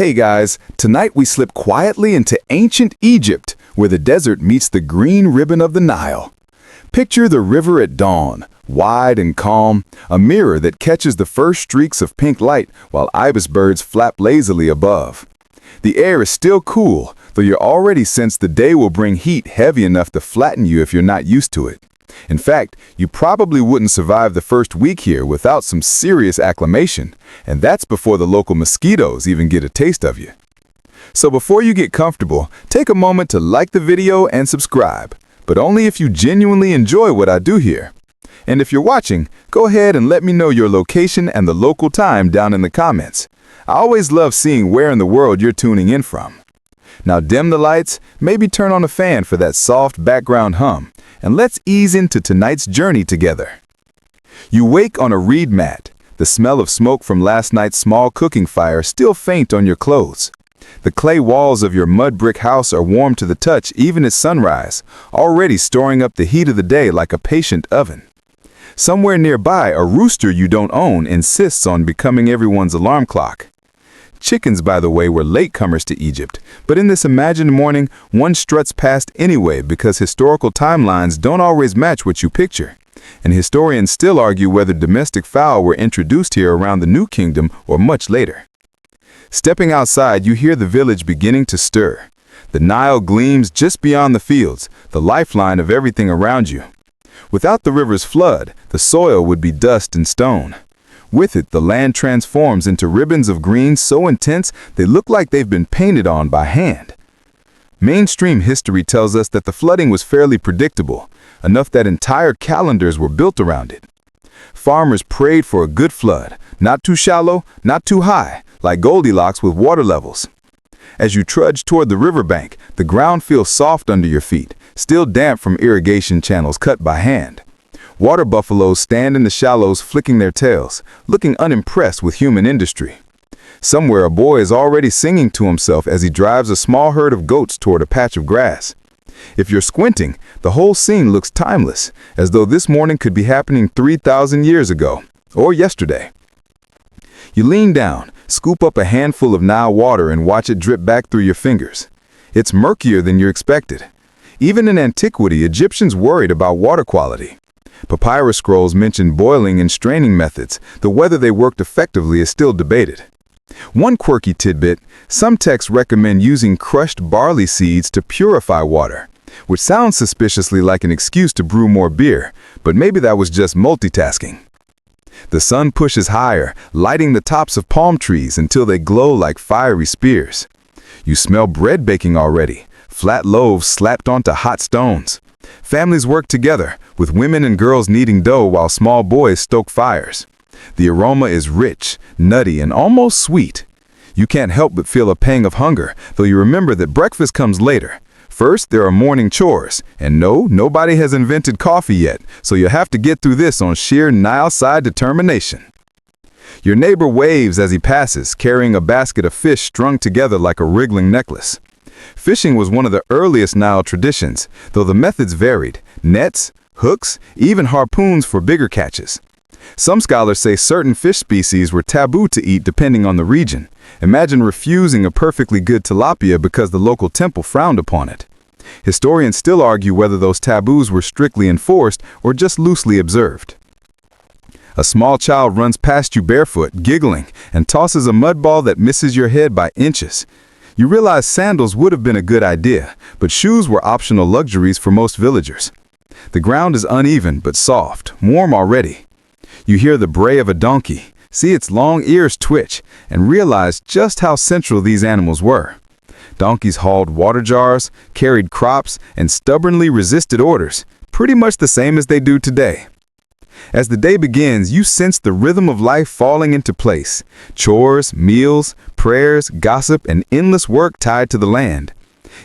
Hey guys, tonight we slip quietly into ancient Egypt, where the desert meets the green ribbon of the Nile. Picture the river at dawn, wide and calm, a mirror that catches the first streaks of pink light while ibis birds flap lazily above. The air is still cool, though you already sense the day will bring heat heavy enough to flatten you if you're not used to it. In fact, you probably wouldn't survive the first week here without some serious acclimation, and that's before the local mosquitoes even get a taste of you. So before you get comfortable, take a moment to like the video and subscribe, but only if you genuinely enjoy what I do here. And if you're watching, go ahead and let me know your location and the local time down in the comments. I always love seeing where in the world you're tuning in from. Now dim the lights, maybe turn on a fan for that soft background hum, and let's ease into tonight's journey together. You wake on a reed mat, the smell of smoke from last night's small cooking fire still faint on your clothes. The clay walls of your mud brick house are warm to the touch even at sunrise, already storing up the heat of the day like a patient oven. Somewhere nearby, a rooster you don't own insists on becoming everyone's alarm clock. Chickens, by the way, were latecomers to Egypt, but in this imagined morning, one struts past anyway because historical timelines don't always match what you picture. And historians still argue whether domestic fowl were introduced here around the New Kingdom or much later. Stepping outside, you hear the village beginning to stir. The Nile gleams just beyond the fields, the lifeline of everything around you. Without the river's flood, the soil would be dust and stone. With it, the land transforms into ribbons of green so intense they look like they've been painted on by hand. Mainstream history tells us that the flooding was fairly predictable, enough that entire calendars were built around it. Farmers prayed for a good flood, not too shallow, not too high, like Goldilocks with water levels. As you trudge toward the riverbank, the ground feels soft under your feet, still damp from irrigation channels cut by hand. Water buffaloes stand in the shallows flicking their tails, looking unimpressed with human industry. Somewhere a boy is already singing to himself as he drives a small herd of goats toward a patch of grass. If you're squinting, the whole scene looks timeless, as though this morning could be happening 3,000 years ago, or yesterday. You lean down, scoop up a handful of Nile water and watch it drip back through your fingers. It's murkier than you expected. Even in antiquity, Egyptians worried about water quality. Papyrus scrolls mention boiling and straining methods, though whether they worked effectively is still debated. One quirky tidbit, some texts recommend using crushed barley seeds to purify water, which sounds suspiciously like an excuse to brew more beer, but maybe that was just multitasking. The sun pushes higher, lighting the tops of palm trees until they glow like fiery spears. You smell bread baking already, flat loaves slapped onto hot stones. Families work together, with women and girls kneading dough while small boys stoke fires. The aroma is rich, nutty, and almost sweet. You can't help but feel a pang of hunger, though you remember that breakfast comes later. First, there are morning chores, and no, nobody has invented coffee yet, so you'll have to get through this on sheer Nile-side determination. Your neighbor waves as he passes, carrying a basket of fish strung together like a wriggling necklace. Fishing was one of the earliest Nile traditions, though the methods varied: nets, hooks, even harpoons for bigger catches. Some scholars say certain fish species were taboo to eat depending on the region. Imagine refusing a perfectly good tilapia because the local temple frowned upon it. Historians still argue whether those taboos were strictly enforced or just loosely observed. A small child runs past you barefoot, giggling, and tosses a mud ball that misses your head by inches. You realize sandals would have been a good idea, but shoes were optional luxuries for most villagers. The ground is uneven but soft, warm already. You hear the bray of a donkey, see its long ears twitch, and realize just how central these animals were. Donkeys hauled water jars, carried crops, and stubbornly resisted orders, pretty much the same as they do today. As the day begins, you sense the rhythm of life falling into place. Chores, meals, prayers, gossip, and endless work tied to the land.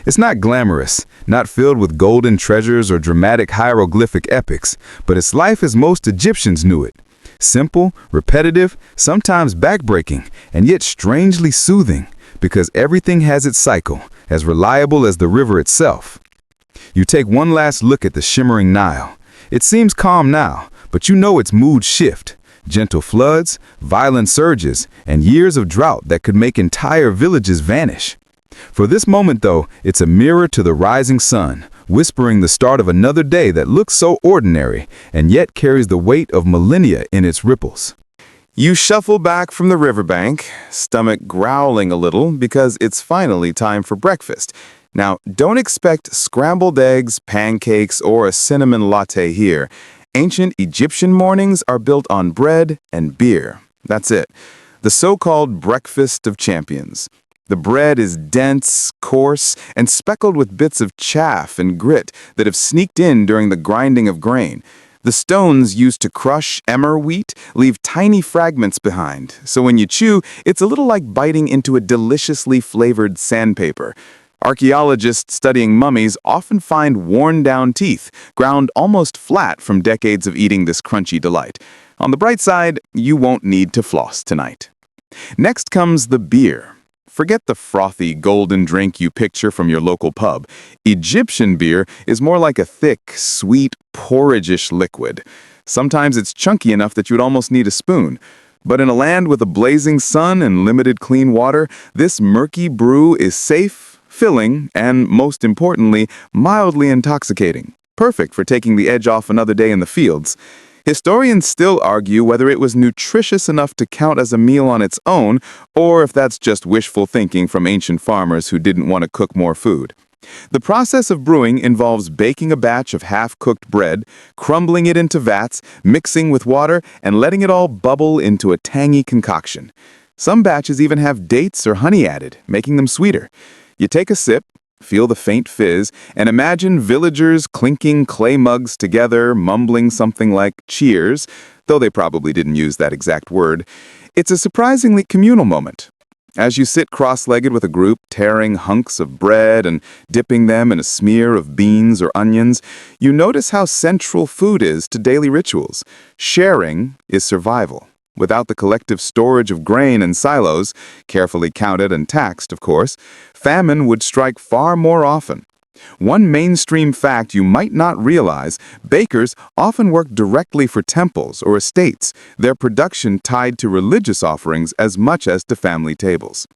It's not glamorous, not filled with golden treasures or dramatic hieroglyphic epics, but it's life as most Egyptians knew it. Simple, repetitive, sometimes backbreaking, and yet strangely soothing, because everything has its cycle, as reliable as the river itself. You take one last look at the shimmering Nile. It seems calm now, but you know its mood shift. gentle floods, violent surges, and years of drought that could make entire villages vanish. For this moment, though, it's a mirror to the rising sun, whispering the start of another day that looks so ordinary and yet carries the weight of millennia in its ripples. You shuffle back from the riverbank, stomach growling a little because it's finally time for breakfast. Now, don't expect scrambled eggs, pancakes, or a cinnamon latte here. Ancient Egyptian mornings are built on bread and beer. That's it. The so-called breakfast of champions. The bread is dense, coarse, and speckled with bits of chaff and grit that have sneaked in during the grinding of grain. The stones used to crush emmer wheat leave tiny fragments behind, so when you chew, it's a little like biting into a deliciously flavored sandpaper. Archaeologists studying mummies often find worn-down teeth, ground almost flat from decades of eating this crunchy delight. On the bright side, you won't need to floss tonight. Next comes the beer. Forget the frothy, golden drink you picture from your local pub. Egyptian beer is more like a thick, sweet, porridge-ish liquid. Sometimes it's chunky enough that you'd almost need a spoon. But in a land with a blazing sun and limited clean water, this murky brew is safe, filling, and, most importantly, mildly intoxicating. Perfect for taking the edge off another day in the fields. Historians still argue whether it was nutritious enough to count as a meal on its own, or if that's just wishful thinking from ancient farmers who didn't want to cook more food. The process of brewing involves baking a batch of half-cooked bread, crumbling it into vats, mixing with water, and letting it all bubble into a tangy concoction. Some batches even have dates or honey added, making them sweeter. You take a sip, feel the faint fizz, and imagine villagers clinking clay mugs together, mumbling something like cheers, though they probably didn't use that exact word. It's a surprisingly communal moment. As you sit cross-legged with a group, tearing hunks of bread and dipping them in a smear of beans or onions, you notice how central food is to daily rituals. Sharing is survival. Without the collective storage of grain in silos, carefully counted and taxed, of course, famine would strike far more often. One mainstream fact you might not realize, bakers often work directly for temples or estates, their production tied to religious offerings as much as to family tables.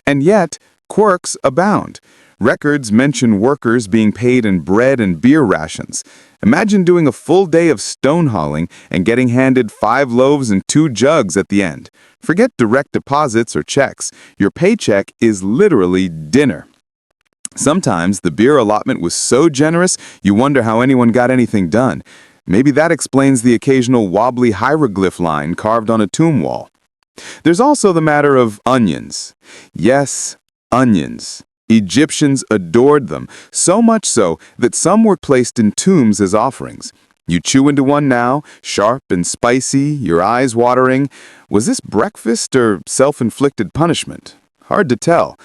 And yet, quirks abound. Records mention workers being paid in bread and beer rations. Imagine doing a full day of stone hauling and getting handed 5 loaves and 2 jugs at the end. Forget direct deposits or checks. Your paycheck is literally dinner. Sometimes the beer allotment was so generous, you wonder how anyone got anything done. Maybe that explains the occasional wobbly hieroglyph line carved on a tomb wall. There's also the matter of onions. Yes, onions. Egyptians adored them, so much so that some were placed in tombs as offerings. You chew into one now, sharp and spicy, your eyes watering. Was this breakfast or self-inflicted punishment? Hard to tell.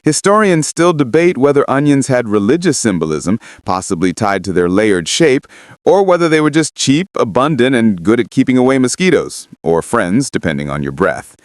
Historians still debate whether onions had religious symbolism, possibly tied to their layered shape, or whether they were just cheap, abundant, and good at keeping away mosquitoes, or friends, depending on your breath.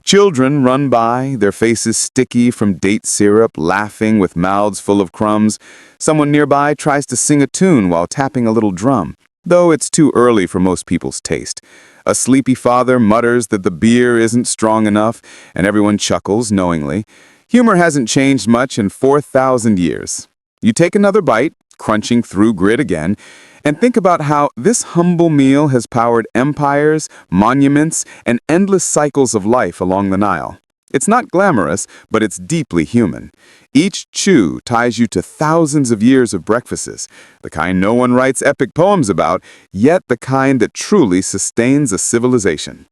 Children run by, their faces sticky from date syrup, laughing with mouths full of crumbs. Someone nearby tries to sing a tune while tapping a little drum, though it's too early for most people's taste. A sleepy father mutters that the beer isn't strong enough, and everyone chuckles knowingly. Humor hasn't changed much in 4,000 years. You take another bite, crunching through grit again, and think about how this humble meal has powered empires, monuments, and endless cycles of life along the Nile. It's not glamorous, but it's deeply human. Each chew ties you to thousands of years of breakfasts, the kind no one writes epic poems about, yet the kind that truly sustains a civilization.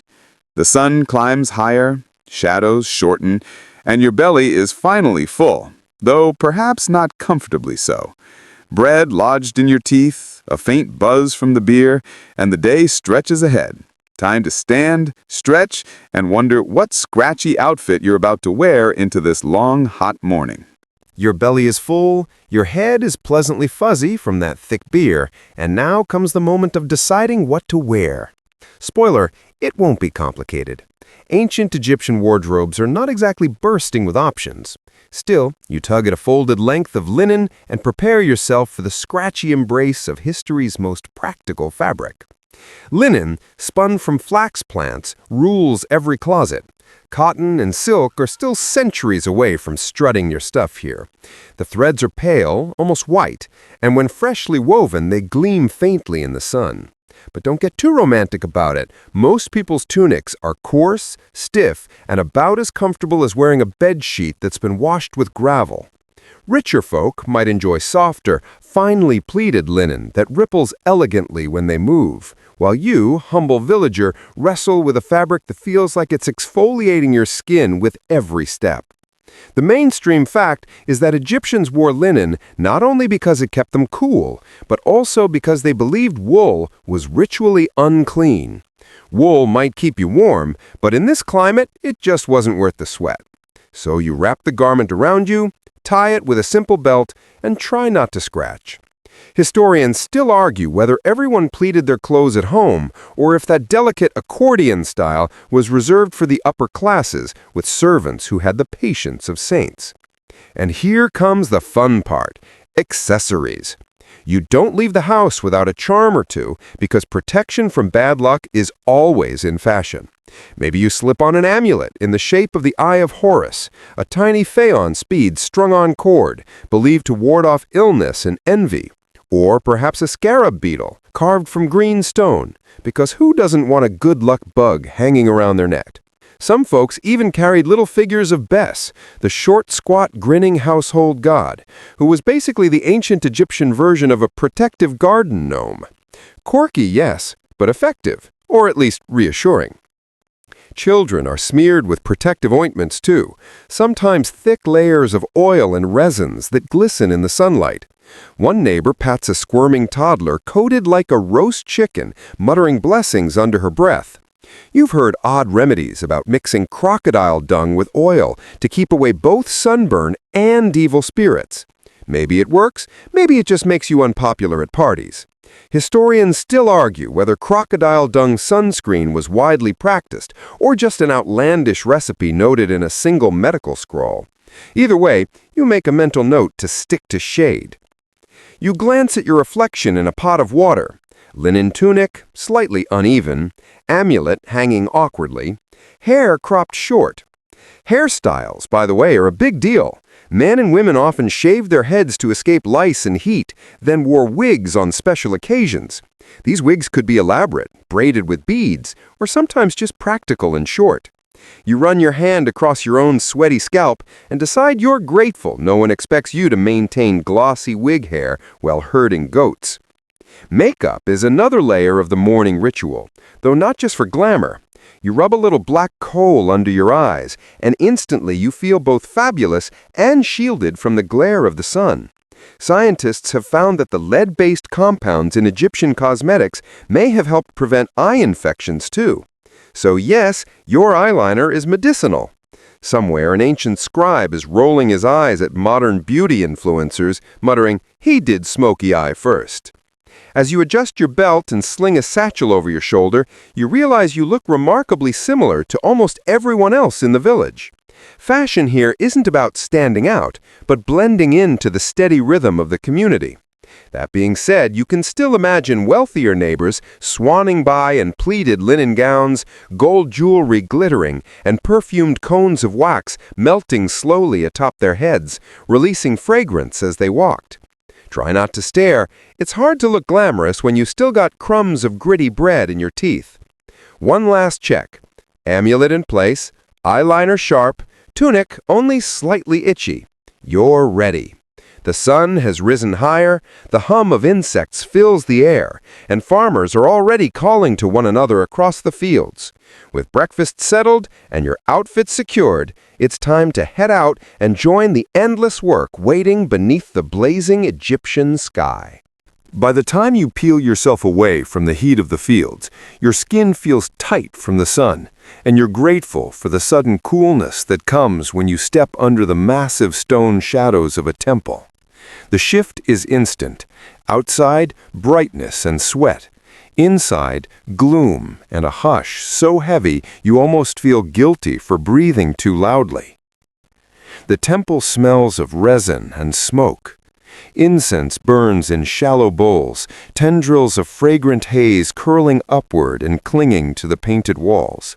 The sun climbs higher, shadows shorten, and your belly is finally full, though perhaps not comfortably so. Bread lodged in your teeth, a faint buzz from the beer, and the day stretches ahead. Time to stand, stretch, and wonder what scratchy outfit you're about to wear into this long, hot morning. Your belly is full, your head is pleasantly fuzzy from that thick beer, and now comes the moment of deciding what to wear. Spoiler, it won't be complicated. Ancient Egyptian wardrobes are not exactly bursting with options. Still, you tug at a folded length of linen and prepare yourself for the scratchy embrace of history's most practical fabric. Linen, spun from flax plants, rules every closet. Cotton and silk are still centuries away from strutting your stuff here. The threads are pale, almost white, and when freshly woven, they gleam faintly in the sun. But don't get too romantic about it. Most people's tunics are coarse, stiff, and about as comfortable as wearing a bed sheet that's been washed with gravel. Richer folk might enjoy softer, finely pleated linen that ripples elegantly when they move, while you, humble villager, wrestle with a fabric that feels like it's exfoliating your skin with every step. The mainstream fact is that Egyptians wore linen not only because it kept them cool, but also because they believed wool was ritually unclean. Wool might keep you warm, but in this climate, it just wasn't worth the sweat. So you wrap the garment around you, tie it with a simple belt, and try not to scratch. Historians still argue whether everyone pleated their clothes at home or if that delicate accordion style was reserved for the upper classes with servants who had the patience of saints. And here comes the fun part: accessories. You don't leave the house without a charm or two because protection from bad luck is always in fashion. Maybe you slip on an amulet in the shape of the Eye of Horus, a tiny phaon bead strung on cord, believed to ward off illness and envy. Or perhaps a scarab beetle, carved from green stone, because who doesn't want a good luck bug hanging around their neck? Some folks even carried little figures of Bes, the short, squat, grinning household god, who was basically the ancient Egyptian version of a protective garden gnome. Quirky, yes, but effective, or at least reassuring. Children are smeared with protective ointments too, sometimes thick layers of oil and resins that glisten in the sunlight. One neighbor pats a squirming toddler coated like a roast chicken, muttering blessings under her breath. You've heard odd remedies about mixing crocodile dung with oil to keep away both sunburn and evil spirits. Maybe it works, maybe it just makes you unpopular at parties. Historians still argue whether crocodile dung sunscreen was widely practiced or just an outlandish recipe noted in a single medical scroll. Either way, you make a mental note to stick to shade. You glance at your reflection in a pot of water. Linen tunic, slightly uneven, amulet hanging awkwardly, hair cropped short. Hairstyles, by the way, are a big deal. Men and women often shaved their heads to escape lice and heat, then wore wigs on special occasions. These wigs could be elaborate, braided with beads, or sometimes just practical and short. You run your hand across your own sweaty scalp and decide you're grateful no one expects you to maintain glossy wig hair while herding goats. Makeup is another layer of the morning ritual, though not just for glamour. You rub a little black coal under your eyes, and instantly you feel both fabulous and shielded from the glare of the sun. Scientists have found that the lead-based compounds in Egyptian cosmetics may have helped prevent eye infections too. So yes, your eyeliner is medicinal. Somewhere an ancient scribe is rolling his eyes at modern beauty influencers, muttering, "He did smoky eye first." As you adjust your belt and sling a satchel over your shoulder, you realize you look remarkably similar to almost everyone else in the village. Fashion here isn't about standing out, but blending into the steady rhythm of the community. That being said, you can still imagine wealthier neighbors swanning by in pleated linen gowns, gold jewelry glittering, and perfumed cones of wax melting slowly atop their heads, releasing fragrance as they walked. Try not to stare. It's hard to look glamorous when you still got crumbs of gritty bread in your teeth. One last check. Amulet in place, eyeliner sharp, tunic only slightly itchy. You're ready. The sun has risen higher, the hum of insects fills the air, and farmers are already calling to one another across the fields. With breakfast settled and your outfit secured, it's time to head out and join the endless work waiting beneath the blazing Egyptian sky. By the time you peel yourself away from the heat of the fields, your skin feels tight from the sun, and you're grateful for the sudden coolness that comes when you step under the massive stone shadows of a temple. The shift is instant. Outside, brightness and sweat. Inside, gloom and a hush so heavy you almost feel guilty for breathing too loudly. The temple smells of resin and smoke. Incense burns in shallow bowls, tendrils of fragrant haze curling upward and clinging to the painted walls.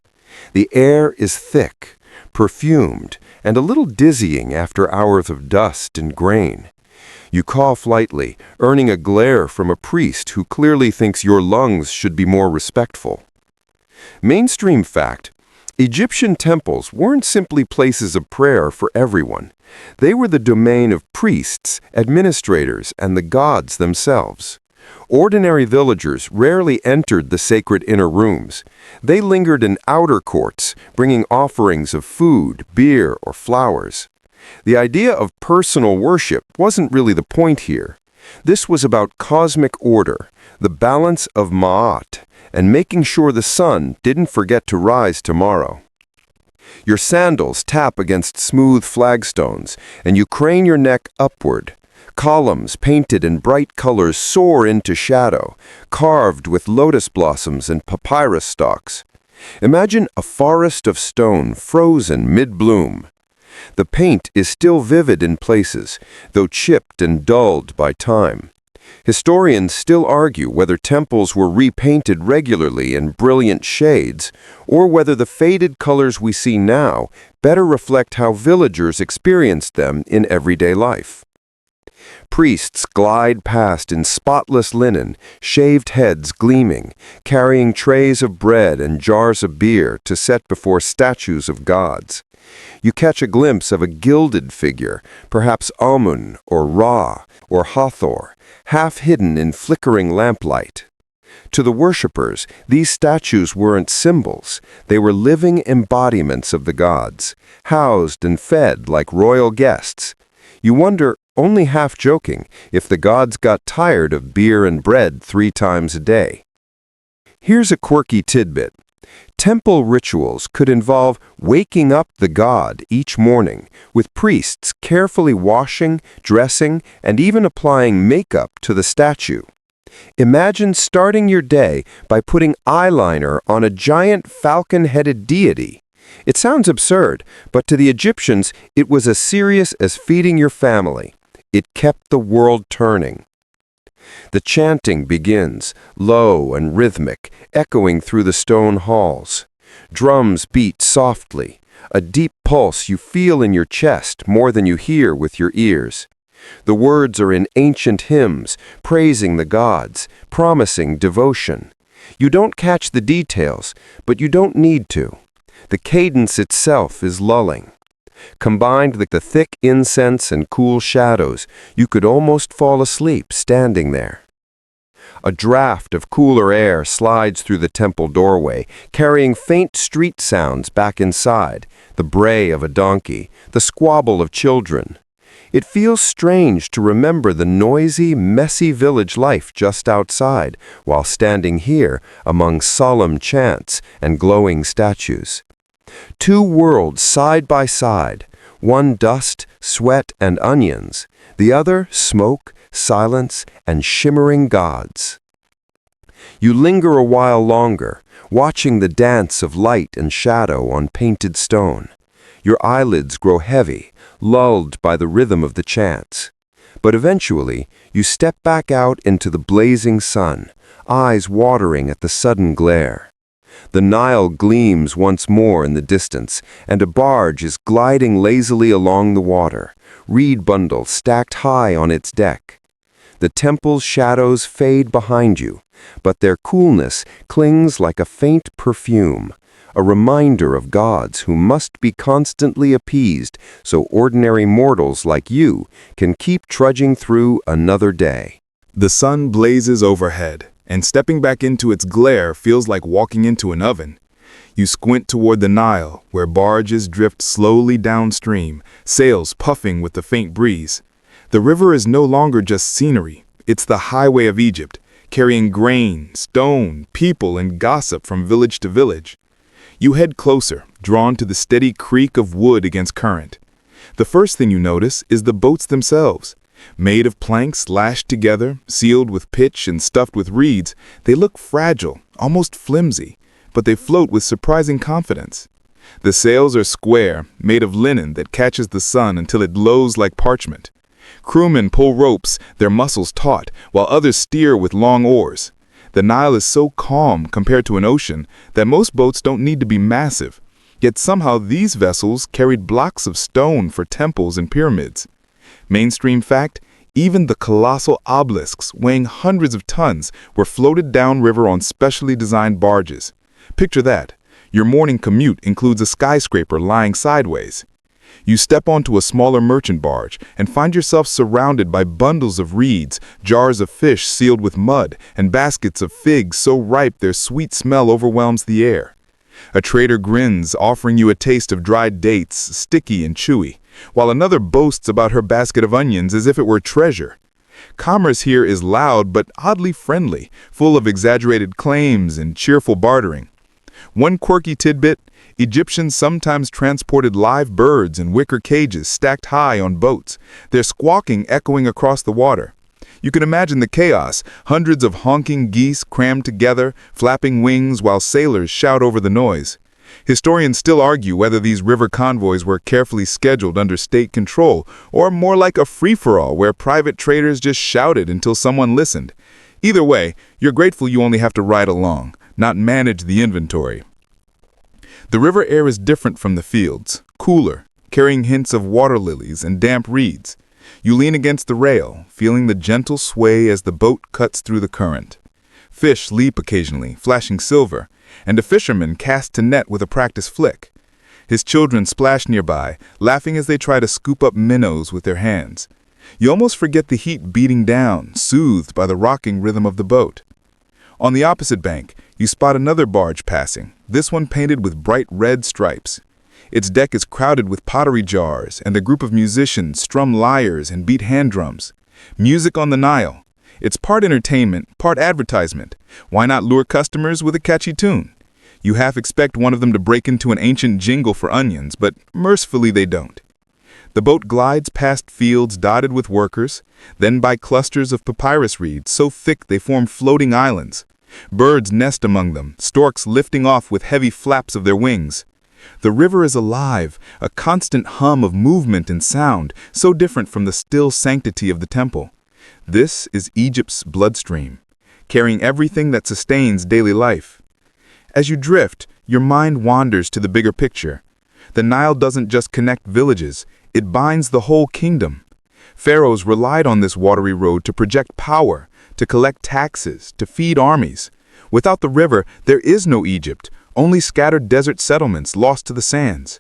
The air is thick, perfumed, and a little dizzying after hours of dust and grain. You cough lightly, earning a glare from a priest who clearly thinks your lungs should be more respectful. Mainstream fact: Egyptian temples weren't simply places of prayer for everyone. They were the domain of priests, administrators, and the gods themselves. Ordinary villagers rarely entered the sacred inner rooms. They lingered in outer courts, bringing offerings of food, beer, or flowers. The idea of personal worship wasn't really the point here. This was about cosmic order, the balance of Ma'at, and making sure the sun didn't forget to rise tomorrow. Your sandals tap against smooth flagstones, and you crane your neck upward. Columns painted in bright colors soar into shadow, carved with lotus blossoms and papyrus stalks. Imagine a forest of stone frozen mid-bloom. The paint is still vivid in places, though chipped and dulled by time. Historians still argue whether temples were repainted regularly in brilliant shades, or whether the faded colors we see now better reflect how villagers experienced them in everyday life. Priests glide past in spotless linen, shaved heads gleaming, carrying trays of bread and jars of beer to set before statues of gods. You catch a glimpse of a gilded figure, perhaps Amun or Ra or Hathor, half hidden in flickering lamplight. To the worshippers, these statues weren't symbols. They were living embodiments of the gods, housed and fed like royal guests. You wonder, only half joking, if the gods got tired of beer and bread 3 times a day. Here's a quirky tidbit. Temple rituals could involve waking up the god each morning, with priests carefully washing, dressing, and even applying makeup to the statue. Imagine starting your day by putting eyeliner on a giant falcon-headed deity. It sounds absurd, but to the Egyptians, it was as serious as feeding your family. It kept the world turning. The chanting begins, low and rhythmic, echoing through the stone halls. Drums beat softly, a deep pulse you feel in your chest more than you hear with your ears. The words are in ancient hymns, praising the gods, promising devotion. You don't catch the details, but you don't need to. The cadence itself is lulling. Combined with the thick incense and cool shadows, you could almost fall asleep standing there. A draft of cooler air slides through the temple doorway, carrying faint street sounds back inside, the bray of a donkey, the squabble of children. It feels strange to remember the noisy, messy village life just outside, while standing here among solemn chants and glowing statues. 2 worlds side by side, one dust, sweat, and onions, the other smoke, silence, and shimmering gods. You linger a while longer, watching the dance of light and shadow on painted stone. Your eyelids grow heavy, lulled by the rhythm of the chants. But eventually, you step back out into the blazing sun, eyes watering at the sudden glare. The Nile gleams once more in the distance, and a barge is gliding lazily along the water, reed bundles stacked high on its deck. The temple's shadows fade behind you, but their coolness clings like a faint perfume, a reminder of gods who must be constantly appeased so ordinary mortals like you can keep trudging through another day. The sun blazes overhead, and stepping back into its glare feels like walking into an oven. You squint toward the Nile, where barges drift slowly downstream, sails puffing with the faint breeze. The river is no longer just scenery, it's the highway of Egypt, carrying grain, stone, people, and gossip from village to village. You head closer, drawn to the steady creak of wood against current. The first thing you notice is the boats themselves. Made of planks lashed together, sealed with pitch and stuffed with reeds, they look fragile, almost flimsy, but they float with surprising confidence. The sails are square, made of linen that catches the sun until it glows like parchment. Crewmen pull ropes, their muscles taut, while others steer with long oars. The Nile is so calm compared to an ocean that most boats don't need to be massive. Yet somehow these vessels carried blocks of stone for temples and pyramids. Mainstream fact, even the colossal obelisks weighing hundreds of tons were floated downriver on specially designed barges. Picture that. Your morning commute includes a skyscraper lying sideways. You step onto a smaller merchant barge and find yourself surrounded by bundles of reeds, jars of fish sealed with mud, and baskets of figs so ripe their sweet smell overwhelms the air. A trader grins, offering you a taste of dried dates, sticky and chewy, while another boasts about her basket of onions as if it were treasure. Commerce here is loud but oddly friendly, full of exaggerated claims and cheerful bartering. One quirky tidbit, Egyptians sometimes transported live birds in wicker cages stacked high on boats, their squawking echoing across the water. You can imagine the chaos, hundreds of honking geese crammed together, flapping wings while sailors shout over the noise. Historians still argue whether these river convoys were carefully scheduled under state control, or more like a free-for-all where private traders just shouted until someone listened. Either way, you're grateful you only have to ride along, not manage the inventory. The river air is different from the fields, cooler, carrying hints of water lilies and damp reeds. You lean against the rail, feeling the gentle sway as the boat cuts through the current. Fish leap occasionally, flashing silver, and a fisherman casts to net with a practice flick. His children splash nearby, laughing as they try to scoop up minnows with their hands. You almost forget the heat beating down, soothed by the rocking rhythm of the boat. On the opposite bank, you spot another barge passing, this one painted with bright red stripes. Its deck is crowded with pottery jars, and a group of musicians strum lyres and beat hand drums. Music on the Nile. It's part entertainment, part advertisement. Why not lure customers with a catchy tune? You half expect one of them to break into an ancient jingle for onions, but mercifully they don't. The boat glides past fields dotted with workers, then by clusters of papyrus reeds so thick they form floating islands. Birds nest among them, storks lifting off with heavy flaps of their wings. The river is alive, a constant hum of movement and sound, so different from the still sanctity of the temple. This is Egypt's bloodstream, carrying everything that sustains daily life. As you drift, your mind wanders to the bigger picture. The Nile doesn't just connect villages, it binds the whole kingdom. Pharaohs relied on this watery road to project power, to collect taxes, to feed armies. Without the river, there is no Egypt, only scattered desert settlements lost to the sands.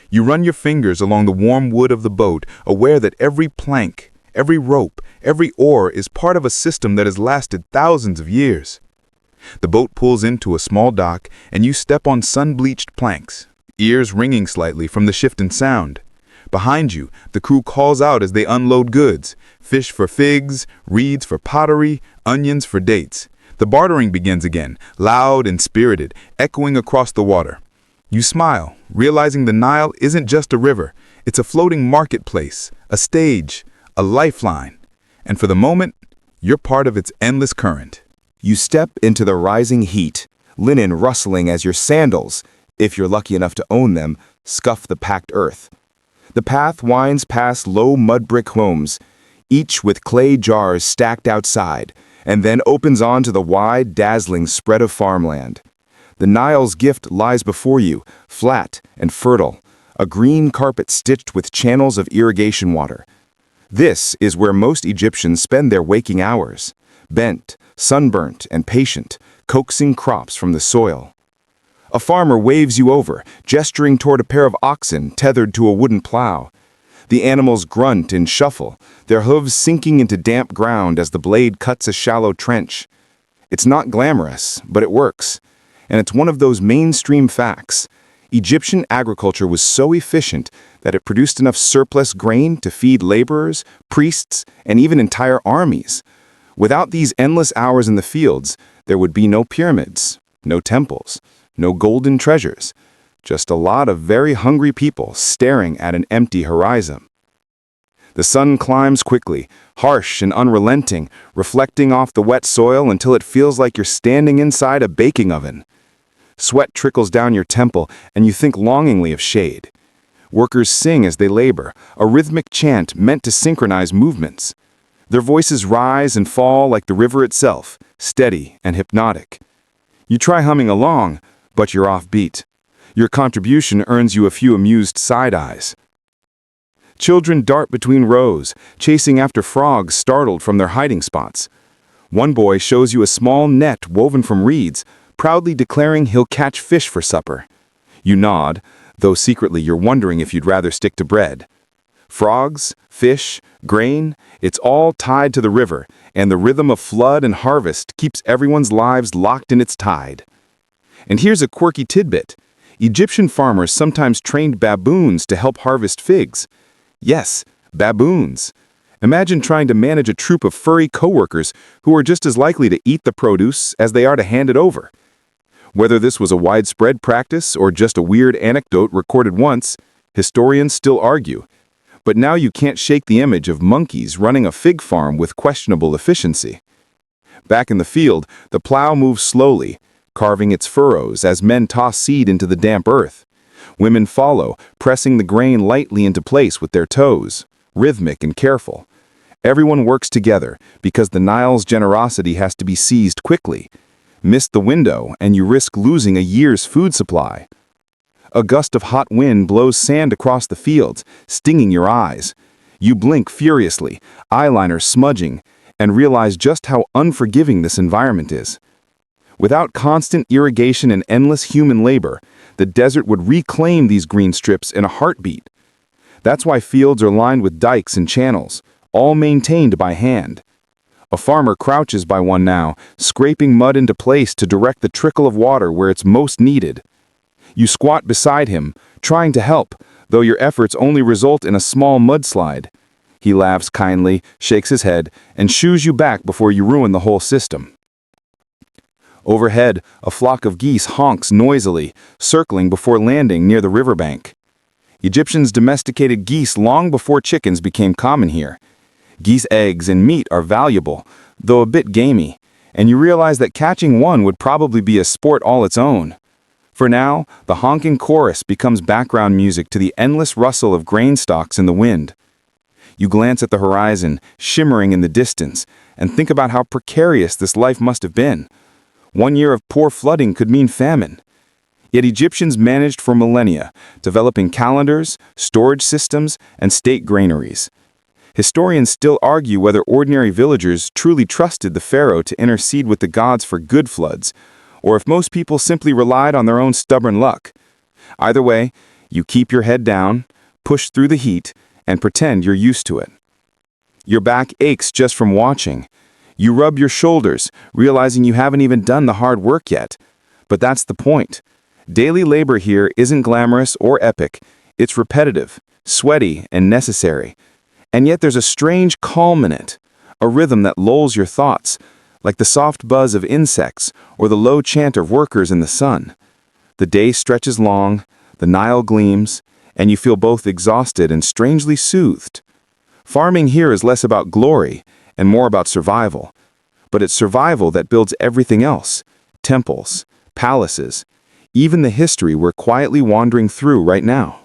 You run your fingers along the warm wood of the boat, aware that every plank, every rope, every oar is part of a system that has lasted thousands of years. The boat pulls into a small dock, and you step on sun-bleached planks, ears ringing slightly from the shift in sound. Behind you, the crew calls out as they unload goods, fish for figs, reeds for pottery, onions for dates. The bartering begins again, loud and spirited, echoing across the water. You smile, realizing the Nile isn't just a river, it's a floating marketplace, a stage, a lifeline. And for the moment, you're part of its endless current. You step into the rising heat, linen rustling as your sandals, if you're lucky enough to own them, scuff the packed earth. The path winds past low mud brick homes, each with clay jars stacked outside, and then opens onto the wide, dazzling spread of farmland. The Nile's gift lies before you, flat and fertile, a green carpet stitched with channels of irrigation water. This is where most Egyptians spend their waking hours, bent, sunburnt, and patient, coaxing crops from the soil. A farmer waves you over, gesturing toward a pair of oxen tethered to a wooden plow. The animals grunt and shuffle, their hooves sinking into damp ground as the blade cuts a shallow trench. It's not glamorous, but it works. And it's one of those mainstream facts. Egyptian agriculture was so efficient that it produced enough surplus grain to feed laborers, priests, and even entire armies. Without these endless hours in the fields, there would be no pyramids, no temples, no golden treasures. Just a lot of very hungry people staring at an empty horizon. The sun climbs quickly, harsh and unrelenting, reflecting off the wet soil until it feels like you're standing inside a baking oven. Sweat trickles down your temple, and you think longingly of shade. Workers sing as they labor, a rhythmic chant meant to synchronize movements. Their voices rise and fall like the river itself, steady and hypnotic. You try humming along, but you're off beat. Your contribution earns you a few amused side eyes. Children dart between rows, chasing after frogs startled from their hiding spots. One boy shows you a small net woven from reeds, proudly declaring he'll catch fish for supper. You nod, though secretly you're wondering if you'd rather stick to bread. Frogs, fish, grain, it's all tied to the river, and the rhythm of flood and harvest keeps everyone's lives locked in its tide. And here's a quirky tidbit. Egyptian farmers sometimes trained baboons to help harvest figs. Yes, baboons. Imagine trying to manage a troop of furry coworkers who are just as likely to eat the produce as they are to hand it over. Whether this was a widespread practice or just a weird anecdote recorded once, historians still argue. But now you can't shake the image of monkeys running a fig farm with questionable efficiency. Back in the field, the plow moves slowly, carving its furrows as men toss seed into the damp earth. Women follow, pressing the grain lightly into place with their toes, rhythmic and careful. Everyone works together because the Nile's generosity has to be seized quickly. Miss the window and you risk losing a year's food supply. A gust of hot wind blows sand across the fields, stinging your eyes. You blink furiously, eyeliner smudging, and realize just how unforgiving this environment is. Without constant irrigation and endless human labor, the desert would reclaim these green strips in a heartbeat. That's why fields are lined with dikes and channels, all maintained by hand. A farmer crouches by one now, scraping mud into place to direct the trickle of water where it's most needed. You squat beside him, trying to help, though your efforts only result in a small mudslide. He laughs kindly, shakes his head, and shoos you back before you ruin the whole system. Overhead, a flock of geese honks noisily, circling before landing near the riverbank. Egyptians domesticated geese long before chickens became common here. Geese eggs and meat are valuable, though a bit gamey, and you realize that catching one would probably be a sport all its own. For now, the honking chorus becomes background music to the endless rustle of grain stalks in the wind. You glance at the horizon, shimmering in the distance, and think about how precarious this life must have been. 1 year of poor flooding could mean famine. Yet Egyptians managed for millennia, developing calendars, storage systems, and state granaries. Historians still argue whether ordinary villagers truly trusted the pharaoh to intercede with the gods for good floods, or if most people simply relied on their own stubborn luck. Either way, you keep your head down, push through the heat, and pretend you're used to it. Your back aches just from watching. You rub your shoulders, realizing you haven't even done the hard work yet. But that's the point. Daily labor here isn't glamorous or epic. It's repetitive, sweaty, and necessary. And yet there's a strange calm in it, a rhythm that lulls your thoughts, like the soft buzz of insects or the low chant of workers in the sun. The day stretches long, the Nile gleams, and you feel both exhausted and strangely soothed. Farming here is less about glory and more about survival. But it's survival that builds everything else: temples, palaces, even the history we're quietly wandering through right now.